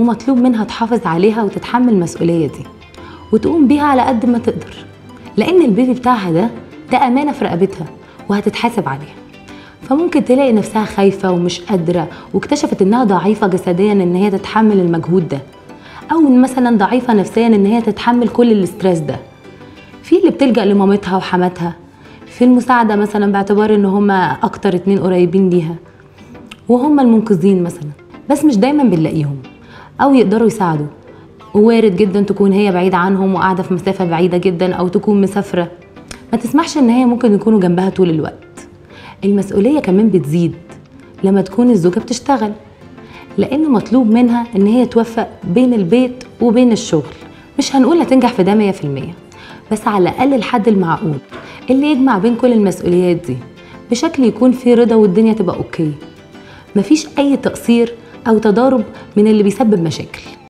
ومطلوب منها تحافظ عليها وتتحمل المسؤولية دي وتقوم بيها على قد ما تقدر، لأن البيبي بتاعها ده أمانة في رقبتها وهتتحاسب عليها. فممكن تلاقي نفسها خايفة ومش قادرة واكتشفت إنها ضعيفة جسديا إن هي تتحمل المجهود ده، أو مثلا ضعيفة نفسيا إن هي تتحمل كل الاسترس ده. في اللي بتلجأ لمامتها وحماتها في المساعدة مثلا باعتبار إن هما أكتر 2 قريبين ليها وهما المنقذين مثلا، بس مش دايما بنلاقيهم أو يقدروا يساعدوا. ووارد جدا تكون هي بعيدة عنهم وقاعدة في مسافة بعيدة جدا، أو تكون مسافرة ما تسمحش إن هي ممكن يكونوا جنبها طول الوقت. المسؤولية كمان بتزيد لما تكون الزوجة بتشتغل، لأن مطلوب منها إن هي توفق بين البيت وبين الشغل. مش هنقول هتنجح في ده 100%، بس على الأقل الحد المعقول اللي يجمع بين كل المسؤوليات دي بشكل يكون فيه رضا والدنيا تبقى أوكي، مفيش أي تقصير أو تضارب من اللي بيسبب مشاكل.